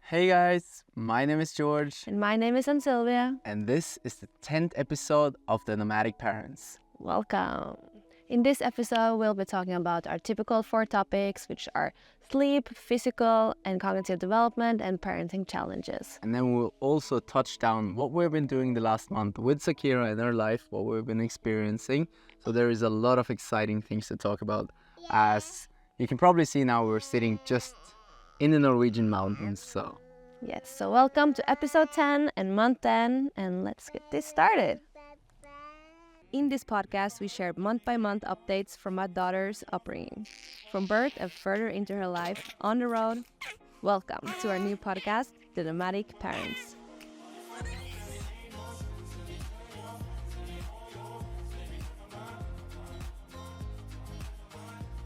Hey guys, my name is George, And my name is Ann Sylvia. and this is the 10th episode of The Nomadic Parents. Welcome. In this episode, we'll be talking about our typical 4 topics, which are sleep, physical and cognitive development, and parenting challenges. And then we'll also touch down what we've been doing the last month with Zakira in her life, what we've been experiencing. So there is a lot of exciting things to talk about. As you can probably see now, we're sitting just in the Norwegian mountains, so... Yes, so welcome to episode 10 and month 10, and let's get this started. In this podcast, we share month-by-month updates from my daughter's upbringing, from birth and further into her life on the road. Welcome to our new podcast, The Nomadic Parents.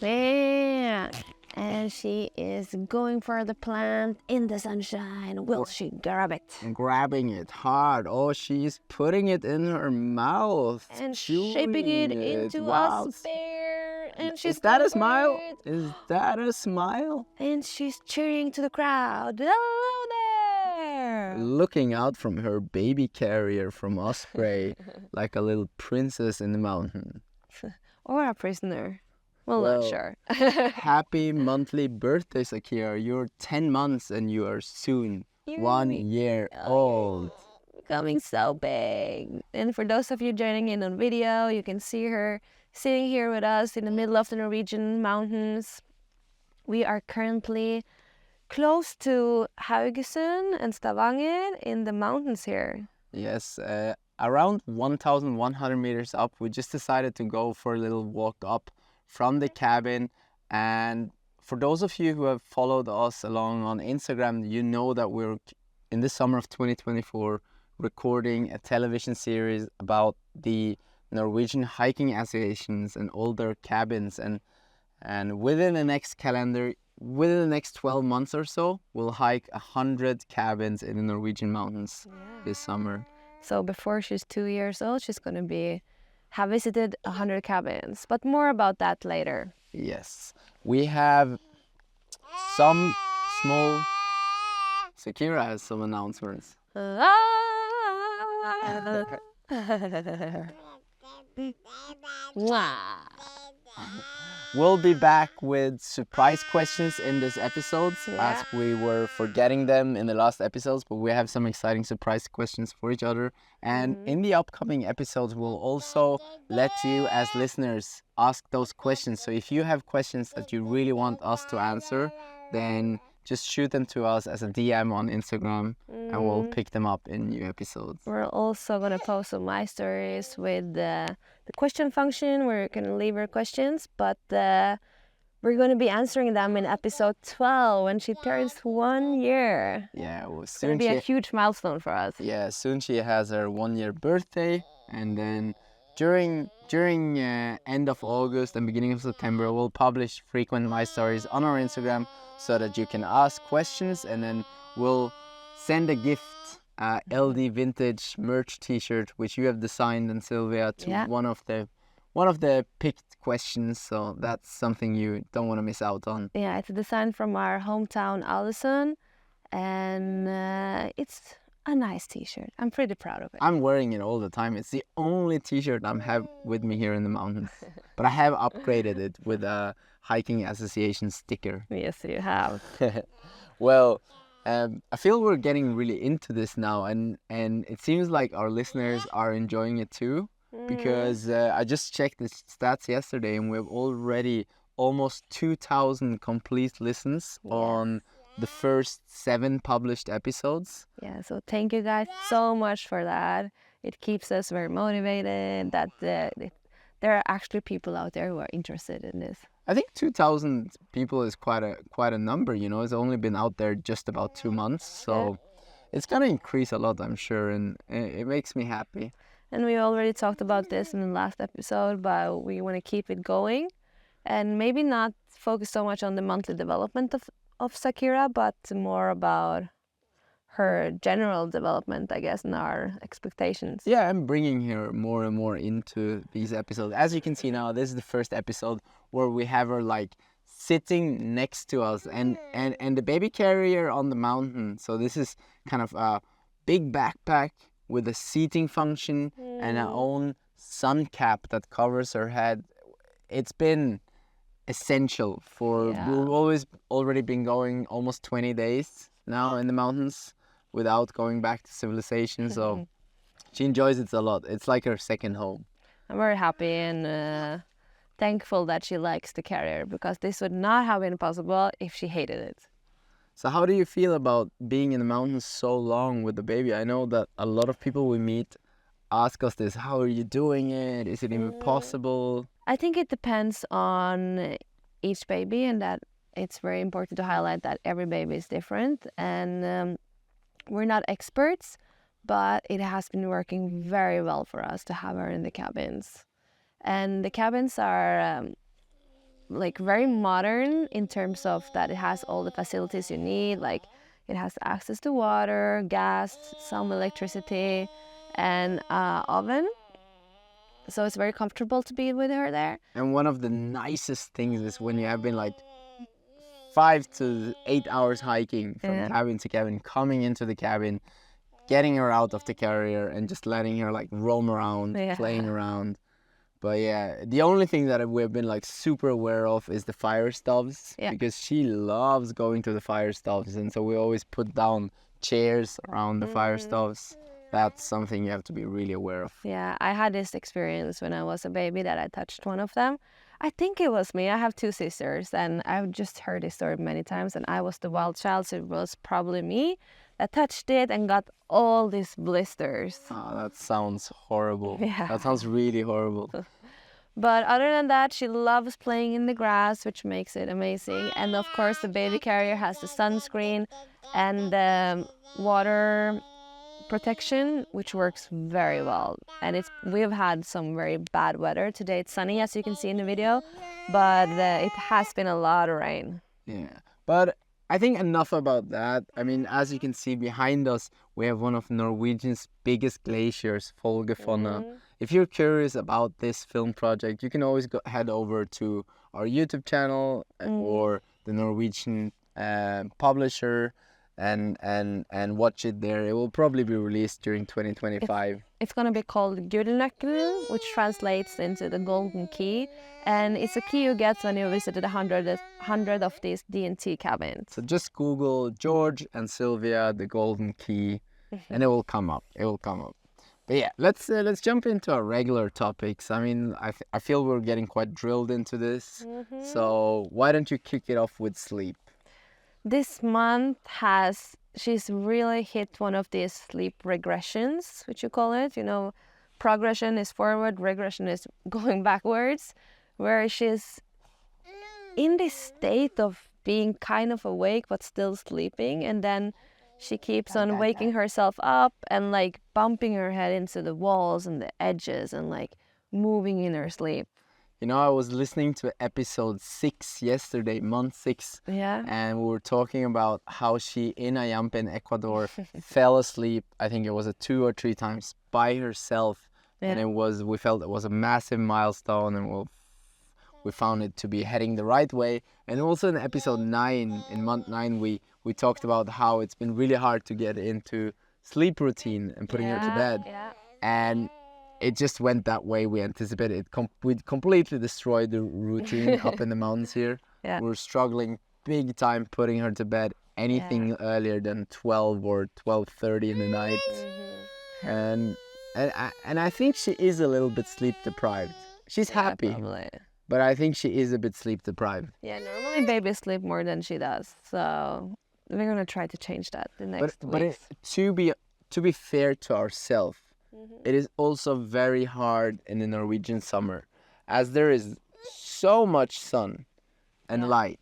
Man, and she is going for the plant in the sunshine. Will she grab it? Grabbing it hard. Oh, she's putting it in her mouth. And chewing shaping it into Wow. a spear. And she's Is that a going for smile? it. Is that a smile? And she's cheering to the crowd. Hello there! Looking out from her baby carrier from Osprey like a little princess in the mountain. Or a prisoner. Well, Well, not sure. Happy monthly birthday, Zakira. You're 10 months and you are soon 1 year old. Becoming so big. And for those of you joining in on video, you can see her sitting here with us in the middle of the Norwegian mountains. We are currently close to Haugesund and Stavanger in the mountains here. Yes, around 1,100 meters up, we just decided to go for a little walk up from the cabin. And for those of you who have followed us along on Instagram, you know that we're in the summer of 2024 recording a television series about the Norwegian hiking associations and all their cabins. And within the next 12 months or so, we'll hike 100 cabins in the Norwegian mountains this summer. So before she's 2 years old, she's going to have visited 100 cabins. But more about that later. Yes, we have some small... Zakira has some announcements. We'll be back with surprise questions in this episode, as we were forgetting them in the last episodes, but we have some exciting surprise questions for each other. And in the upcoming episodes, we'll also let you as listeners ask those questions. So if you have questions that you really want us to answer, then just shoot them to us as a DM on Instagram, and we'll pick them up in new episodes. We're also going to post some my stories with the question function where you can leave your questions, but we're going to be answering them in episode 12 when she turns 1 year. Yeah, well, It's going to be a huge milestone for us. Yeah, soon she has her 1 year birthday, and then during end of August and beginning of September, we'll publish frequent My Stories on our Instagram so that you can ask questions, and then we'll send a gift, LD Vintage merch T-shirt, which you have designed, and Sylvia, to one of the picked questions. So that's something you don't want to miss out on. Yeah, it's a design from our hometown, Elys, and it's a nice T-shirt. I'm pretty proud of it. I'm wearing it all the time. It's the only T-shirt I have with me here in the mountains. But I have upgraded it with a hiking association sticker. Yes, you have. Well, I feel we're getting really into this now, and it seems like our listeners are enjoying it too, because I just checked the stats yesterday, and we have already almost 2,000 complete listens on the first 7 published episodes. Yeah, so thank you guys so much for that. It keeps us very motivated that there are actually people out there who are interested in this. I think 2,000 people is quite a number, you know. It's only been out there just about 2 months, so it's going to increase a lot, I'm sure, and it makes me happy. And we already talked about this in the last episode, but we want to keep it going and maybe not focus so much on the monthly development of Zakira, but more about her general development, I guess, and our expectations. Yeah, I'm bringing her more and more into these episodes. As you can see now, this is the first episode where we have her like sitting next to us, and the baby carrier on the mountain. So this is kind of a big backpack with a seating function and her own sun cap that covers her head. It's been essential for we've already been going almost 20 days now in the mountains without going back to civilization. So she enjoys it a lot. It's like her second home. I'm very happy and thankful that she likes the carrier, because this would not have been possible if she hated it. So how do you feel about being in the mountains so long with the baby? I know that a lot of people we meet ask us this: how are you doing it? Is it even possible? I think it depends on each baby, and that it's very important to highlight that every baby is different, and we're not experts, but it has been working very well for us to have her in the cabins. And the cabins are like very modern in terms of that it has all the facilities you need, like it has access to water, gas, some electricity, and oven. So it's very comfortable to be with her there. And one of the nicest things is when you have been like 5 to 8 hours hiking from cabin to cabin, coming into the cabin, getting her out of the carrier and just letting her like roam around, playing around. But yeah, the only thing that we've been like super aware of is the fire stoves, because she loves going to the fire stoves, and so we always put down chairs around the fire stoves. That's something you have to be really aware of. Yeah, I had this experience when I was a baby that I touched one of them. I think it was me. I have 2 sisters, and I've just heard this story many times, and I was the wild child, so it was probably me that touched it and got all these blisters. Oh, that sounds horrible. Yeah. That sounds really horrible. But other than that, she loves playing in the grass, which makes it amazing. And of course, the baby carrier has the sunscreen and the water protection, which works very well. And we've had some very bad weather. Today it's sunny, as you can see in the video, but it has been a lot of rain. Yeah, but I think enough about that. I mean, as you can see behind us, we have one of Norwegian's biggest glaciers, Folgefonna. If you're curious about this film project, you can always head over to our YouTube channel or the Norwegian publisher and watch it there. It will probably be released during 2025. It's going to be called Gullnøkkelen, which translates into the golden key. And it's a key you get when you visit 100 of these D&T cabins. So just Google Georg and Sylvia, the golden key, and it will come up. It will come up. But yeah, let's jump into our regular topics. I mean, I feel we're getting quite drilled into this. So why don't you kick it off with sleep? This month she's really hit one of these sleep regressions, which you call it. You know, progression is forward, regression is going backwards, where she's in this state of being kind of awake but still sleeping, and then she keeps on waking herself up and like bumping her head into the walls and the edges and like moving in her sleep. You know, I was listening to episode 6 yesterday, month 6. Yeah. And we were talking about how she, in Ayampe in Ecuador, fell asleep. I think it was 2 or 3 times by herself. Yeah. And we felt it was a massive milestone, and we found it to be heading the right way. And also in episode 9, in month 9, we talked about how it's been really hard to get into sleep routine and putting her to bed. Yeah. And it just went that way we anticipated. We completely destroyed the routine up in the mountains here. Yeah. We're struggling big time putting her to bed anything earlier than 12 or 12:30 in the night. And I think she is a little bit sleep deprived. She's happy, probably. But I think she is a bit sleep deprived. Yeah, normally babies sleep more than she does. So we're going to try to change that the next weeks. But to be fair to ourselves, it is also very hard in the Norwegian summer, as there is so much sun and light,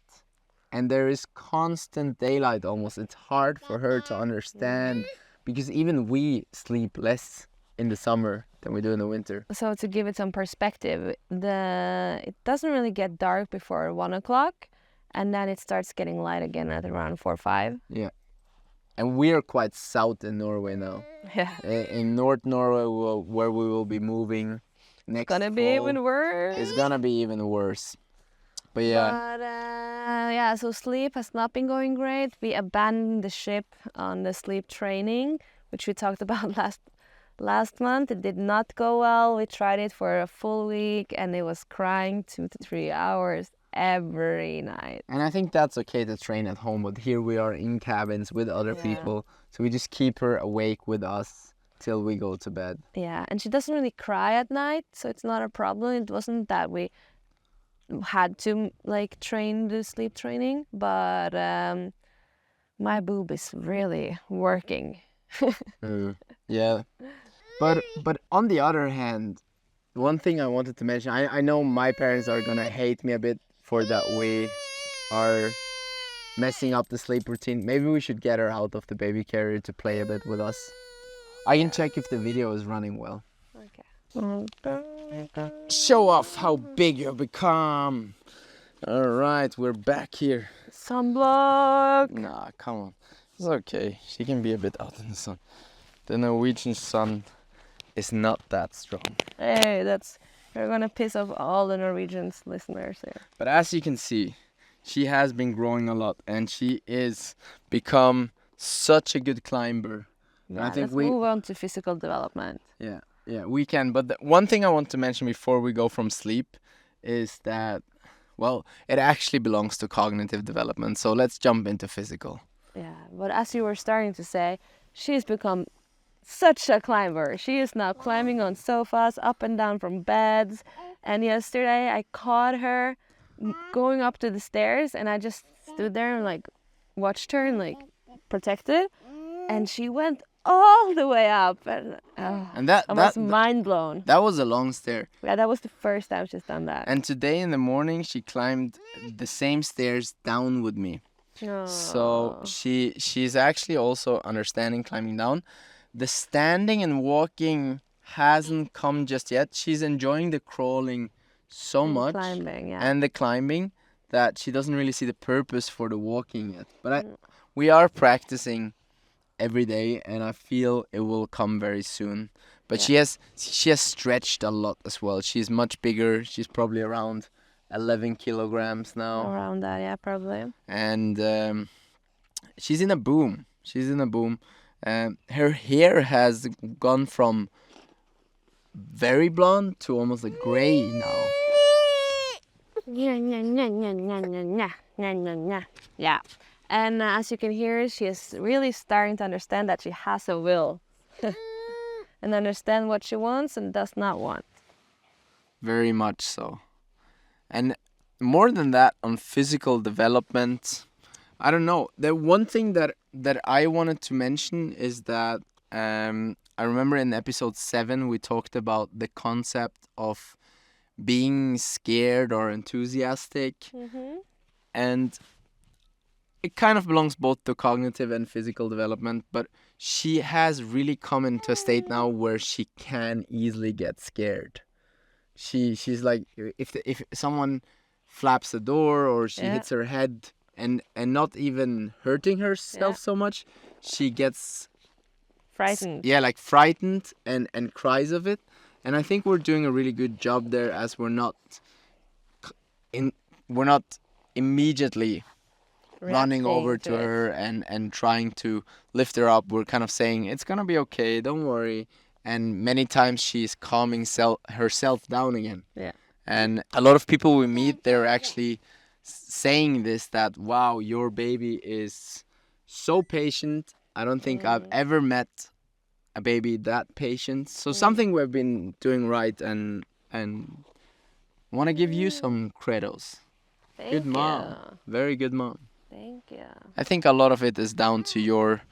and there is constant daylight almost. It's hard for her to understand, because even we sleep less in the summer than we do in the winter. So to give it some perspective, it doesn't really get dark before 1 o'clock, and then it starts getting light again at around 4 or 5. Yeah. And we are quite south in Norway now. Yeah. In North Norway, where we will be moving next fall. It's gonna be even worse. It's gonna be even worse. But yeah. But yeah, so sleep has not been going great. We abandoned the ship on the sleep training, which we talked about last month. It did not go well. We tried it for a full week and it was crying 2 to 3 hours every night. And I think that's okay to train at home, but here we are in cabins with other people. So we just keep her awake with us till we go to bed. Yeah, and she doesn't really cry at night, so it's not a problem. It wasn't that we had to like train the sleep training, but my boob is really working. Yeah. But on the other hand, one thing I wanted to mention, I know my parents are gonna hate me a bit for that we are messing up the sleep routine. Maybe we should get her out of the baby carrier to play a bit with us. I can check if the video is running well. Okay. Show off how big you've become. All right, we're back here. Sunblock. Nah, come on. It's okay. She can be a bit out in the sun. The Norwegian sun is not that strong. Hey, you're gonna piss off all the Norwegian listeners here. But as you can see, she has been growing a lot and she is become such a good climber. Yeah, let's move on to physical development. Yeah, we can. But the one thing I want to mention before we go from sleep is that, well, it actually belongs to cognitive development. So let's jump into physical. Yeah, but as you were starting to say, she's become such a climber. She is now climbing on sofas, up and down from beds. And yesterday I caught her going up to the stairs and I just stood there and like watched her and like protected. And she went all the way up, and that I was mind blown. That was a long stair. Yeah, that was the first time she's done that. And today in the morning, she climbed the same stairs down with me. Oh. So she's actually also understanding climbing down. The standing and walking hasn't come just yet. She's enjoying the crawling so much climbing, yeah. and the climbing that she doesn't really see the purpose for the walking yet. But we are practicing every day, and I feel it will come very soon. But she has stretched a lot as well. She's much bigger. She's probably around 11 kilograms now. Around that, yeah, probably. And she's in a boom. Her hair has gone from very blonde to almost like gray now. Yeah. And as you can hear, she is really starting to understand that she has a will. And understand what she wants and does not want. Very much so. And more than that, on physical development, I don't know. The one thing that I wanted to mention is that I remember in episode 7 we talked about the concept of being scared or enthusiastic. Mm-hmm. And it kind of belongs both to cognitive and physical development, but she has really come into a state now where she can easily get scared. She's like, if someone flaps the door or she hits her head and not even hurting herself so much, she gets frightened. Yeah, like frightened and cries of it. And I think we're doing a really good job there, as we're not immediately running over to her and trying to lift her up. We're kind of saying, it's gonna be okay, don't worry. And many times she's calming herself down again. Yeah. And a lot of people we meet, they're actually saying this, that, wow, your baby is so patient. I don't think I've ever met a baby that patient. So something we've been doing right, and want to give you some credos. Good mom. Very good mom. Thank you. I think a lot of it is down to your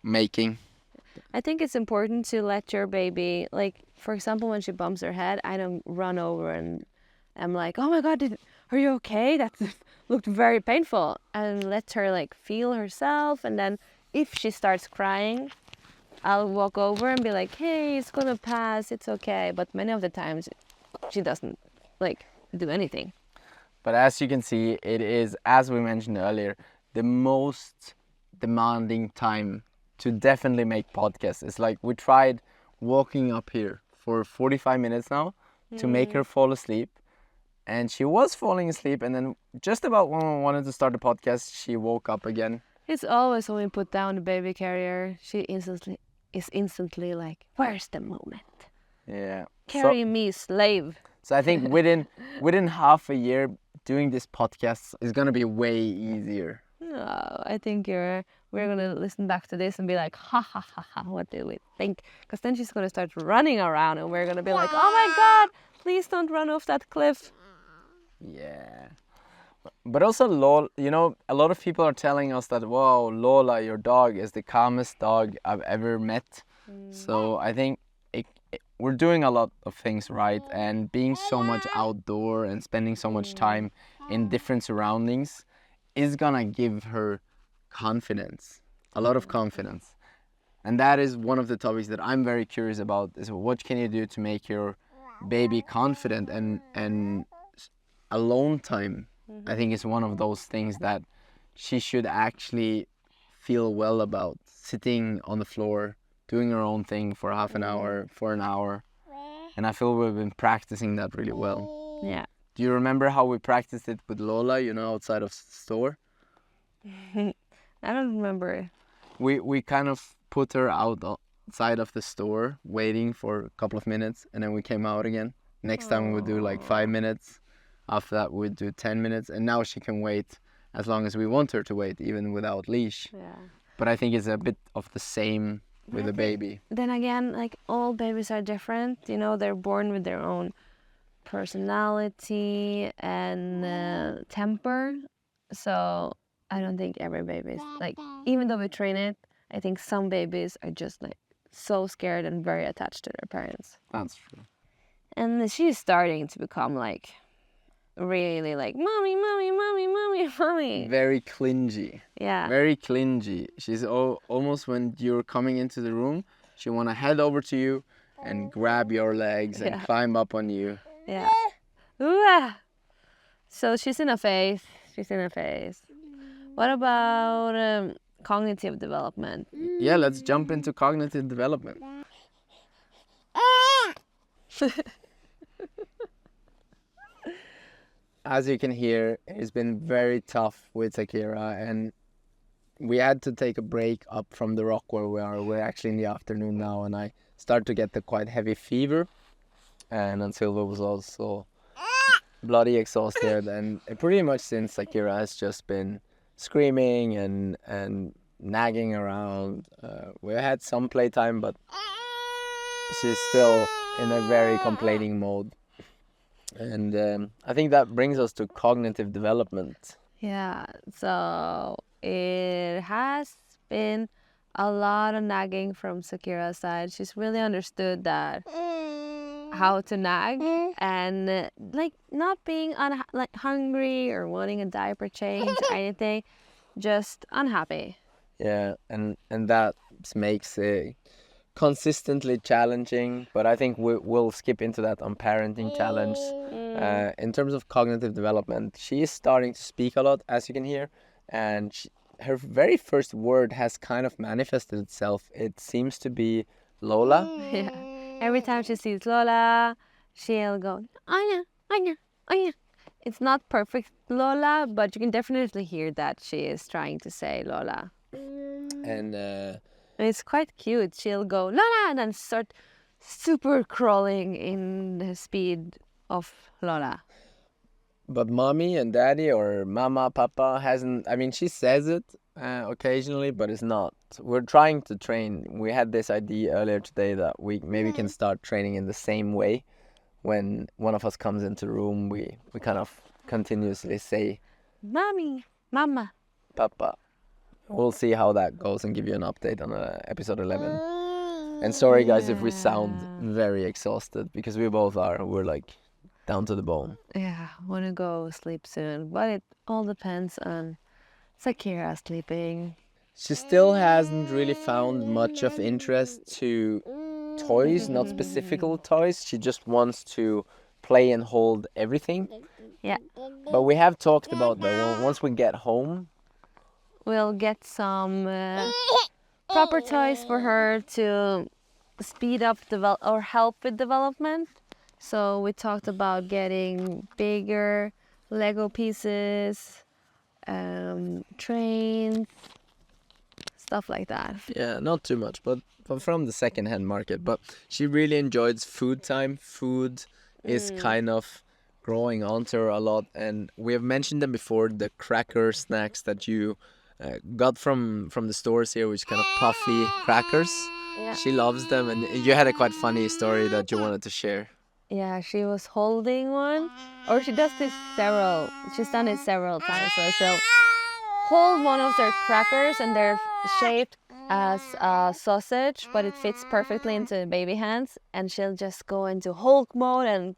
making. I think it's important to let your baby, like, for example, when she bumps her head, I don't run over and I'm like, oh my God, are you okay? That looked very painful. And let her, like, feel herself. And then if she starts crying, I'll walk over and be like, hey, it's gonna pass, it's okay. But many of the times she doesn't, like, do anything. But as you can see, it is, as we mentioned earlier, the most demanding time to definitely make podcasts. It's like we tried walking up here for 45 minutes now to make her fall asleep. and she was falling asleep, and then just about when we wanted to start the podcast, she woke up again. It's always when we put down the baby carrier, she is instantly like, "Where's the moment? Yeah. Carry me, slave." So I think within half a year, doing this podcast is gonna be way easier. No, I think we're gonna listen back to this and be like, ha ha ha ha, what did we think? Because then she's gonna start running around and we're gonna be like, oh my god, please don't run off that cliff. Yeah. But also Lola, a lot of people are telling us that, wow, Lola, your dog is the calmest dog I've ever met. So I think we're doing a lot of things right, and being so much outdoor and spending so much time in different surroundings is gonna give her confidence, a lot of confidence. And that is one of the topics that I'm very curious about, is what can you do to make your baby confident, and alone time, I think, is one of those things that she should actually feel well about. Sitting on the floor, doing her own thing for half an hour, for an hour. And I feel we've been practicing that really well. Yeah. Do you remember how we practiced it with Lola, outside of the store? I don't remember. We kind of put her outside of the store, waiting for a couple of minutes, and then we came out again. Next time we would do like 5 minutes. After that, we'd do 10 minutes. And now she can wait as long as we want her to wait, even without leash. Yeah. But I think it's a bit of the same with a baby. Then again, like, all babies are different. They're born with their own personality and temper. So I don't think every baby is like, even though we train it, I think some babies are just like so scared and very attached to their parents. That's true. And she's starting to become like really like, mommy, mommy, mommy, mommy, mommy. Very clingy. Yeah. Very clingy. She's almost, when you're coming into the room, she want to head over to you and grab your legs and climb up on you. Yeah. Ooh. So she's in a phase. What about cognitive development? Yeah, let's jump into cognitive development. As you can hear, it's been very tough with Zakira, and we had to take a break up from the rock where we are. We're actually in the afternoon now, and I start to get the quite heavy fever, and Sylvia was also bloody exhausted, and pretty much since Zakira has just been screaming and nagging around. We had some playtime, but she's still in a very complaining mode. And I think that brings us to cognitive development. Yeah, so it has been a lot of nagging from Zakira's side. She's really understood that how to nag, and like not being like hungry or wanting a diaper change or anything, just unhappy. Yeah, and that makes it consistently challenging, but I think we'll skip into that on parenting challenge. In terms of cognitive development, she is starting to speak a lot, as you can hear, and her very first word has kind of manifested itself. It seems to be Lola. Yeah. Every time she sees Lola, she'll go, Anya, Anya, Anya. It's not perfect Lola, but you can definitely hear that she is trying to say Lola. And it's quite cute. She'll go, Lola, and then start super crawling in the speed of Lola. But mommy and daddy, or mama, papa, hasn't, I mean, she says it occasionally, but it's not. We're trying to train. We had this idea earlier today that we maybe can start training in the same way. When one of us comes into the room, we kind of continuously say, Mommy, mama, papa. We'll see how that goes and give you an update on episode 11. And sorry guys if we sound very exhausted, because we both are. We're like down to the bone. Yeah, want to go sleep soon, but it all depends on Zakira sleeping. She still hasn't really found much of interest to toys, not specific toys. She just wants to play and hold everything. Yeah. But we have talked about that. Once we get home, we'll get some proper toys for her to speed up or help with development. So we talked about getting bigger Lego pieces, trains, stuff like that. Yeah, not too much, but from the second-hand market. But she really enjoys food time. Food is kind of growing onto her a lot, and we have mentioned them before. The cracker snacks that you got from the stores here, which kind of puffy crackers. Yeah. She loves them, and you had a quite funny story that you wanted to share. Yeah, she was holding one, or she does this several. She's done it several times. So she'll hold one of their crackers, and they're shaped as a sausage, but it fits perfectly into baby hands. And she'll just go into Hulk mode and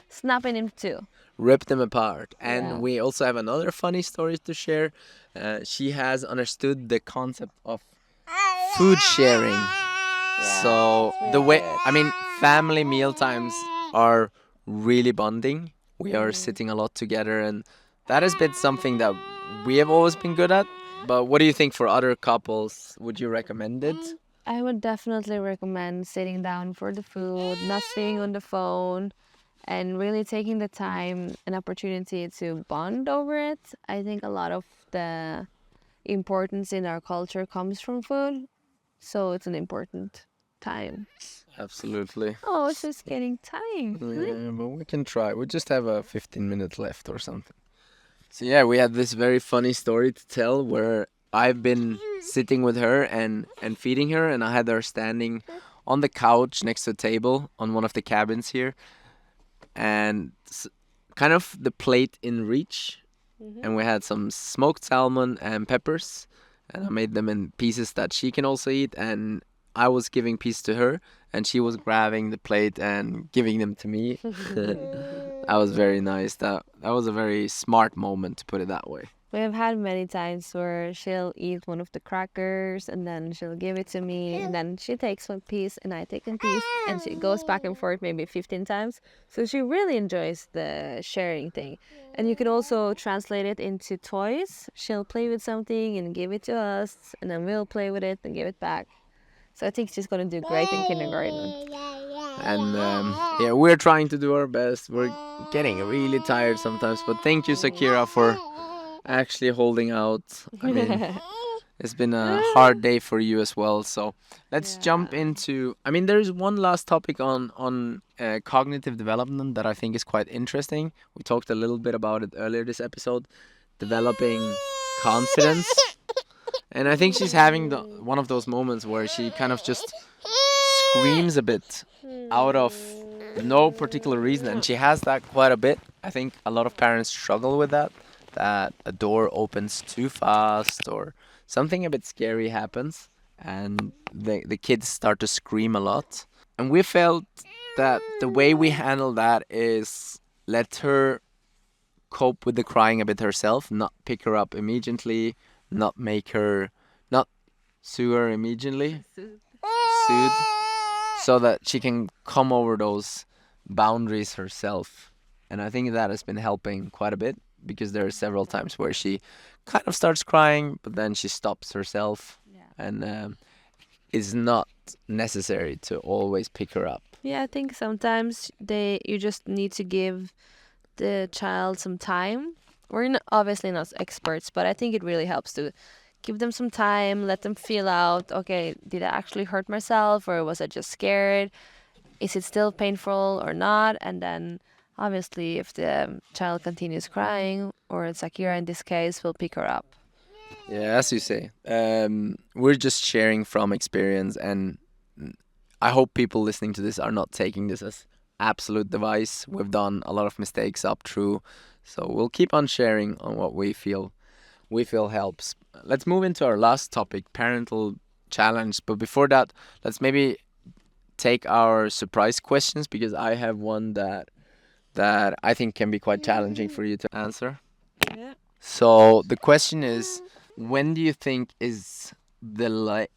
snap it in two. Rip them apart. And Yeah. we also have another funny story to share. She has understood the concept of food sharing. So the way, I mean, family meal times are really bonding. We are sitting a lot together, and that has been something that we have always been good at. But what do you think for other couples? Would you recommend it? I would definitely recommend sitting down for the food, not staying on the phone, and really taking the time and opportunity to bond over it. I think a lot of the importance in our culture comes from food, so it's an important time. Absolutely. Oh, she's getting tired. Yeah, but we can try. We just have a 15 minutes left or something. So yeah, we had this very funny story to tell where I've been sitting with her and feeding her, and I had her standing on the couch next to a table on one of the cabins here, and kind of the plate in reach, and we had some smoked salmon and peppers, and I made them in pieces that she can also eat, and I was giving pieces to her, and she was grabbing the plate and giving them to me. That was very nice. That was a very smart moment, to put it that way. We have had many times where she'll eat one of the crackers and then she'll give it to me, and then she takes one piece and I take a piece, and she goes back and forth maybe 15 times. So she really enjoys the sharing thing. And you can also translate it into toys. She'll play with something and give it to us, and then we'll play with it and give it back. So I think she's going to do great in kindergarten. And yeah, we're trying to do our best. We're getting really tired sometimes, but thank you, Zakira, for actually holding out. I mean, it's been a hard day for you as well. So let's jump into. I mean, there's one last topic on cognitive development that I think is quite interesting. We talked a little bit about it earlier this episode, developing confidence. And I think she's having one of those moments where she kind of just screams a bit out of no particular reason, and she has that quite a bit. I think a lot of parents struggle with that a door opens too fast or something a bit scary happens, and the kids start to scream a lot. And we felt that the way we handle that is let her cope with the crying a bit herself, not pick her up immediately, not sue her immediately, soothe, so that she can come over those boundaries herself. And I think that has been helping quite a bit, because there are several times where she kind of starts crying, but then she stops herself, and it's not necessary to always pick her up. Yeah, I think sometimes you just need to give the child some time. We're obviously not experts, but I think it really helps to give them some time, let them feel out, okay, did I actually hurt myself, or was I just scared? Is it still painful or not? And then obviously if the child continues crying, or Zakira in this case, will pick her up. Yeah, as you say, we're just sharing from experience, and I hope people listening to this are not taking this as absolute advice. We've done a lot of mistakes up through, so we'll keep on sharing on what we feel helps. Let's move into our last topic, parental challenge. But before that, let's maybe take our surprise questions, because I have one that I think can be quite challenging for you to answer. Yeah. So the question is, when do you think is the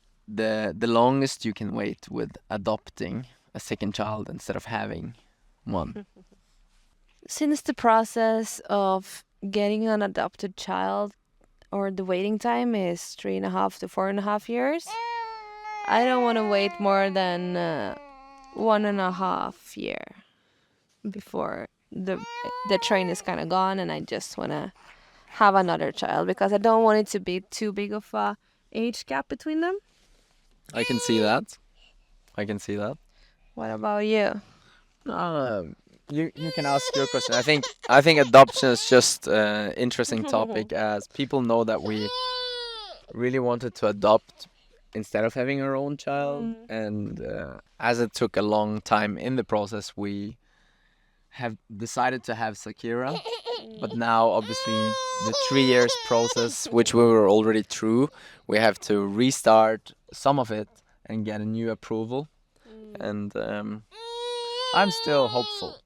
longest you can wait with adopting a second child instead of having one? Since the process of getting an adopted child, or the waiting time, is 3.5 to 4.5 years, I don't want to wait more than 1.5 year before the train is kind of gone, and I just want to have another child because I don't want it to be too big of a age gap between them. I can see that. I can see that. What about you? You can ask your question. I think adoption is just an interesting topic, as people know that we really wanted to adopt instead of having our own child, and as it took a long time in the process, we have decided to have Zakira. But now, obviously, the 3 years process, which we were already through, we have to restart some of it and get a new approval. And I'm still hopeful.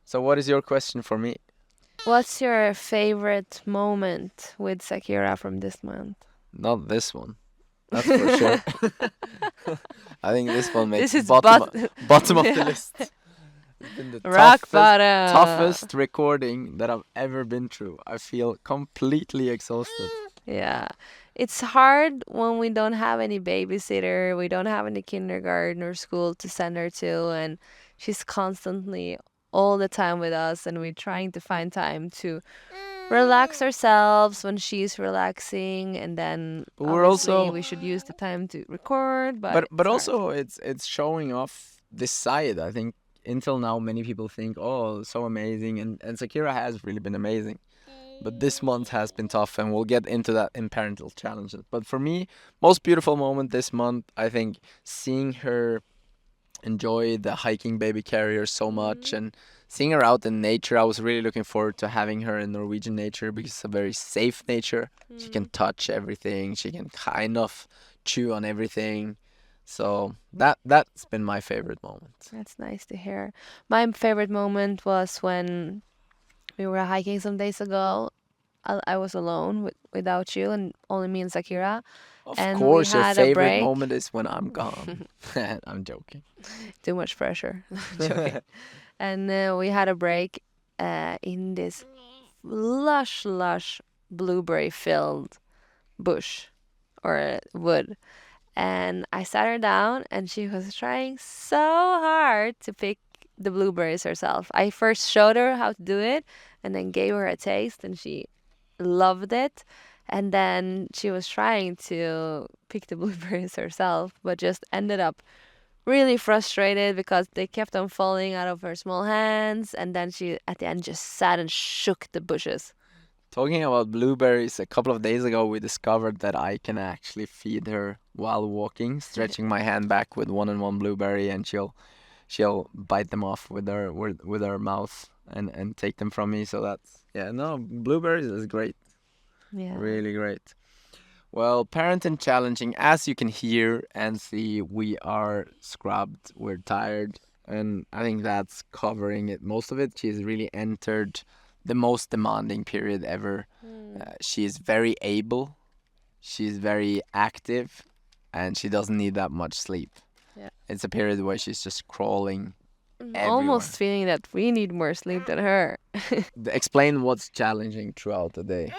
So, what is your question for me? What's your favorite moment with Zakira from this month? Not this one. That's for sure. I think this one makes This is bottom of Yeah. the list. It's been the Rock bottom. toughest recording that I've ever been through. I feel completely exhausted. Yeah. It's hard when we don't have any babysitter, we don't have any kindergarten or school to send her to, and she's constantly all the time with us, and we're trying to find time to relax ourselves when she's relaxing, and then But we're obviously also- we should use the time to record, but But it's hard. also it's showing off this side. I think until now many people think, oh, so amazing, and Zakira has really been amazing. But this month has been tough, and we'll get into that in parental challenges. But for me, most beautiful moment this month, I think, seeing her enjoy the hiking baby carrier so much, and seeing her out in nature. I was really looking forward to having her in Norwegian nature because it's a very safe nature. She can touch everything. She can kind of chew on everything. So that's been my favorite moment. That's nice to hear. My favorite moment was when we were hiking some days ago. I was alone without you, and only me and Zakira. Of And we course, your had a favorite break. moment is when I'm gone. I'm joking. Too much pressure. Joking. And we had a break in this lush blueberry-filled bush or wood. And I sat her down, and she was trying so hard to pick the blueberries herself. I first showed her how to do it, and then gave her a taste, and she loved it. And then she was trying to pick the blueberries herself, but just ended up really frustrated because they kept on falling out of her small hands. And then she, at the end, just sat and shook the bushes. Talking about blueberries, a couple of days ago we discovered that I can actually feed her while walking, stretching my hand back with one blueberry, and she'll bite them off with her mouth and take them from me. So that's, yeah, no, blueberries is great. Yeah. Really great. Well, parenting challenging, as you can hear and see, we are scrubbed, we're tired, and I think that's covering it. Most of it, she's really entered the most demanding period ever. She is very able, she's very active, and she doesn't need that much sleep. Yeah. It's a period where she's just crawling Almost feeling that we need more sleep than her. Explain what's challenging throughout the day.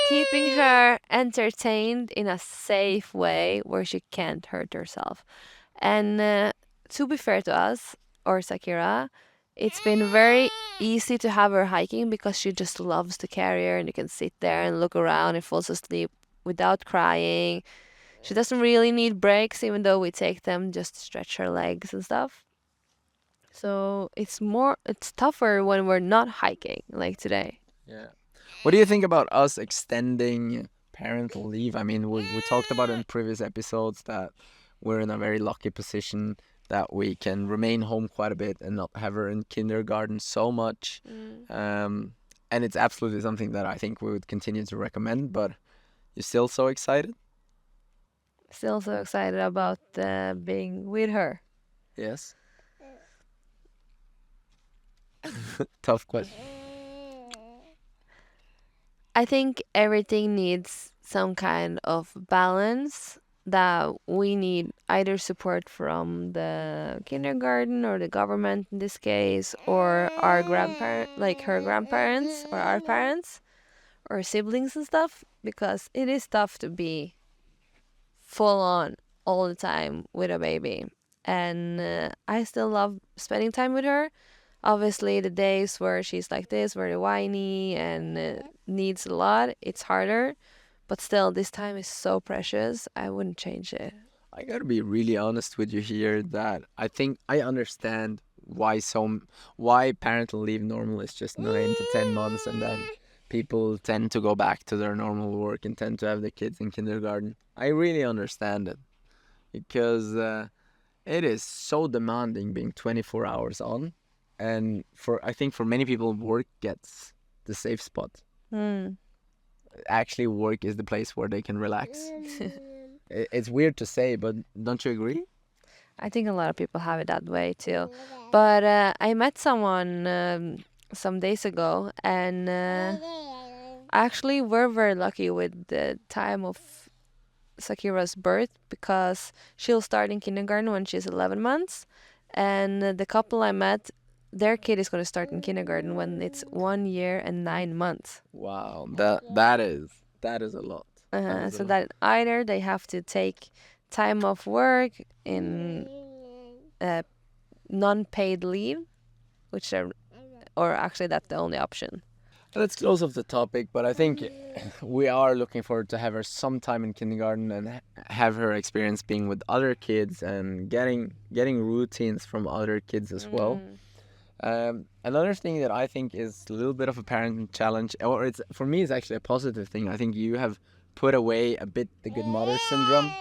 Keeping her entertained in a safe way where she can't hurt herself. And to be fair to us, or Zakira, it's been very easy to have her hiking because she just loves the carrier, and you can sit there and look around and falls asleep without crying. She doesn't really need breaks, even though we take them just to stretch her legs and stuff. So it's tougher when we're not hiking, like today. Yeah. What do you think about us extending parental leave? I mean, we talked about in previous episodes that we're in a very lucky position that we can remain home quite a bit and not have her in kindergarten so much. And it's absolutely something that I think we would continue to recommend, but you're still so excited? Still so excited about being with her. Yes. Tough question. I think everything needs some kind of balance, that we need either support from the kindergarten or the government in this case, or our like her grandparents or our parents or siblings and stuff, because it is tough to be full on all the time with a baby. and I still love spending time with her. Obviously, the days where she's like this, very whiny and needs a lot, it's harder. But still, this time is so precious. I wouldn't change it. I gotta be really honest with you here that I think I understand why parental leave normal is just 9 to 10 months, and then people tend to go back to their normal work and tend to have the kids in kindergarten. I really understand it because it is so demanding being 24 hours on, and I think for many people work gets the safe spot. Mm. Actually, work is the place where they can relax. It's weird to say, but don't you agree? I think a lot of people have it that way too. But I met someone some days ago, and actually, we're very lucky with the time of Zakira's birth because she'll start in kindergarten when she's 11 months. And the couple I met, their kid is going to start in kindergarten when it's 1 year and 9 months. Wow, that is a lot. So that either they have to take time off work in non-paid leave, or actually that's the only option. Let's close off the topic, but I think we are looking forward to have her sometime in kindergarten and have her experience being with other kids and getting routines from other kids as well. Another thing that I think is a little bit of a parent challenge, or it's for me, it's actually a positive thing. I think you have put away a bit the good mother syndrome.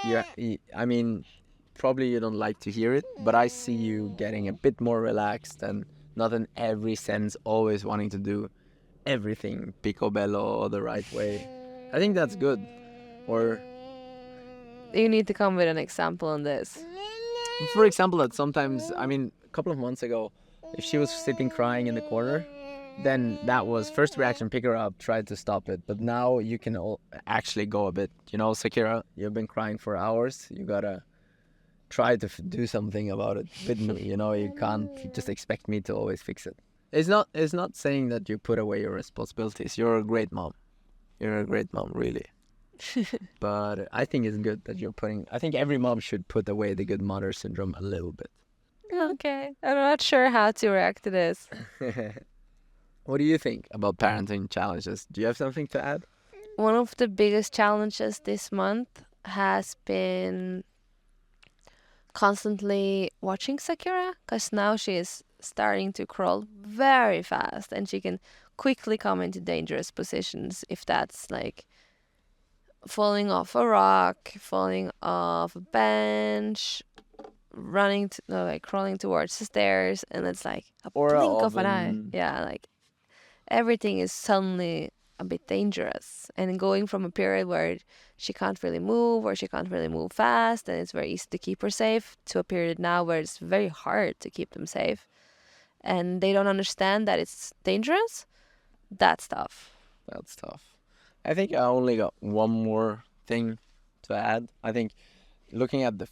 I mean, probably you don't like to hear it, but I see you getting a bit more relaxed and not in every sense always wanting to do everything picobello or the right way. I think that's good. Or you need to come with an example on this. For example, that sometimes, I mean, a couple of months ago, if she was sitting crying in the corner, then that was first reaction, pick her up, try to stop it. But now you can actually go a bit, Zakira, you've been crying for hours. You gotta try to do something about it with me. You can't just expect me to always fix it. It's not saying that you put away your responsibilities. You're a great mom. You're a great mom, really. But I think it's good that I think every mom should put away the good mother syndrome a little bit. Okay. I'm not sure how to react to this. What do you think about parenting challenges? Do you have something to add? One of the biggest challenges this month has been constantly watching Zakira, because now she is starting to crawl very fast and she can quickly come into dangerous positions if that's like falling off a rock, falling off a bench, crawling towards the stairs, and it's like a blink of an eye. Yeah, like everything is suddenly a bit dangerous, and going from a period where she can't really move or she can't really move fast and it's very easy to keep her safe to a period now where it's very hard to keep them safe and they don't understand that it's dangerous. That's tough. I think I only got one more thing to add. I think looking at the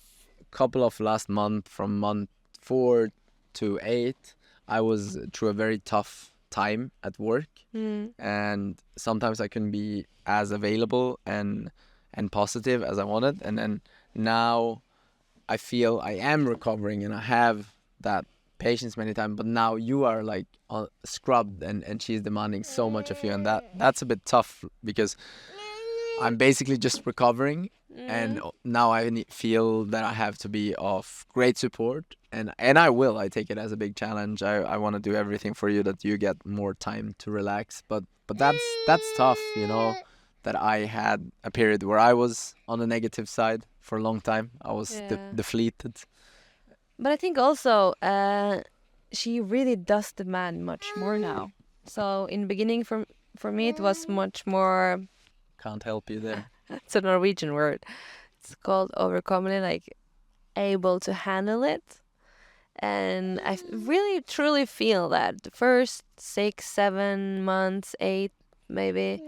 couple of last month, from month 4 to 8, I was through a very tough time at work, and sometimes I couldn't be as available and positive as I wanted. And then now I feel I am recovering and I have that patience many times, but now you are like scrubbed and she's demanding so much of you, and that's a bit tough because I'm basically just recovering, and now I feel that I have to be of great support, and I take it as a big challenge. I want to do everything for you that you get more time to relax, but that's tough, that I had a period where I was on the negative side for a long time. I was deflated. But I think also she really does demand much more now. So in the beginning, for me, it was much more. Can't help you there. It's a Norwegian word. It's called overcoming, like able to handle it. And I really truly feel that the first 6, 7 months, 8 maybe,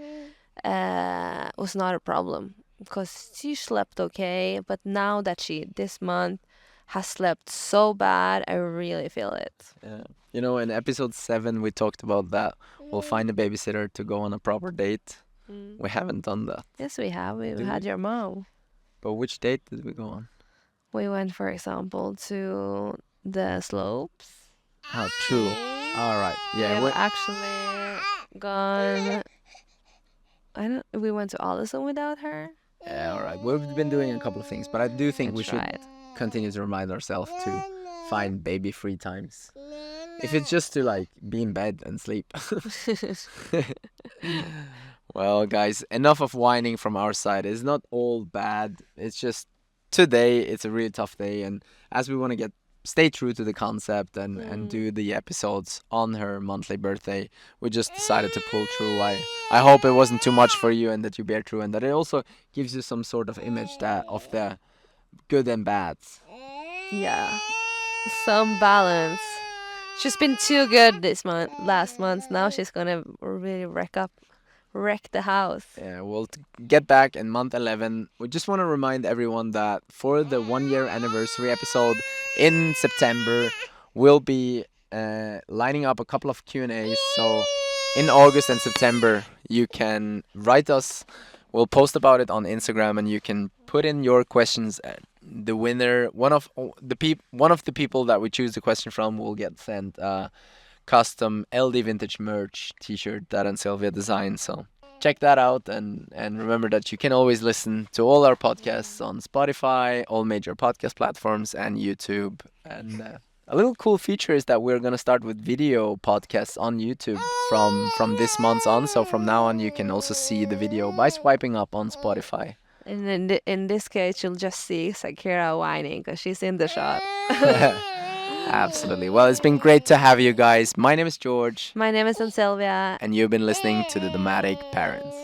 was not a problem because she slept okay. But now that she this month has slept so bad, I really feel it. Yeah. In episode 7 we talked about that. We'll find a babysitter to go on a proper date. We haven't done that. Yes, we have. We had your mom. But which date did we go on? We went, for example, to the slopes. How true. All right. Yeah. We've actually gone. We went to Allison without her. Yeah, all right. We've been doing a couple of things, but I do think we should tried. continue to remind ourselves to find baby free times. If it's just to like be in bed and sleep. Well, guys, enough of whining from our side. It's not all bad. It's just today it's a really tough day, and as we want to stay true to the concept and do the episodes on her monthly birthday, we just decided to pull through. I hope it wasn't too much for you and that you bear through, and that it also gives you some sort of image that of the good and bad. Yeah, some balance. She's been too good last month. Now she's gonna really wreck the house. Yeah, we'll get back in month 11. We just want to remind everyone that for the 1 year anniversary episode in September, we'll be lining up a couple of Q&As. So in August and September, you can write us. We'll post about it on Instagram, and you can put in your questions. The winner, one of the people that we choose the question from, will get sent custom LD Vintage merch t-shirt that Ann Sylvia designed. So check that out, and remember that you can always listen to all our podcasts on Spotify, all major podcast platforms, and YouTube. And a little cool feature is that we're gonna start with video podcasts on YouTube from this month on. So from now on, you can also see the video by swiping up on Spotify. And in this case, you'll just see Zakira whining because she's in the shot. Absolutely. Well, it's been great to have you guys. My name is George. My name is Ann Sylvia. And you've been listening to The Dramatic Parents.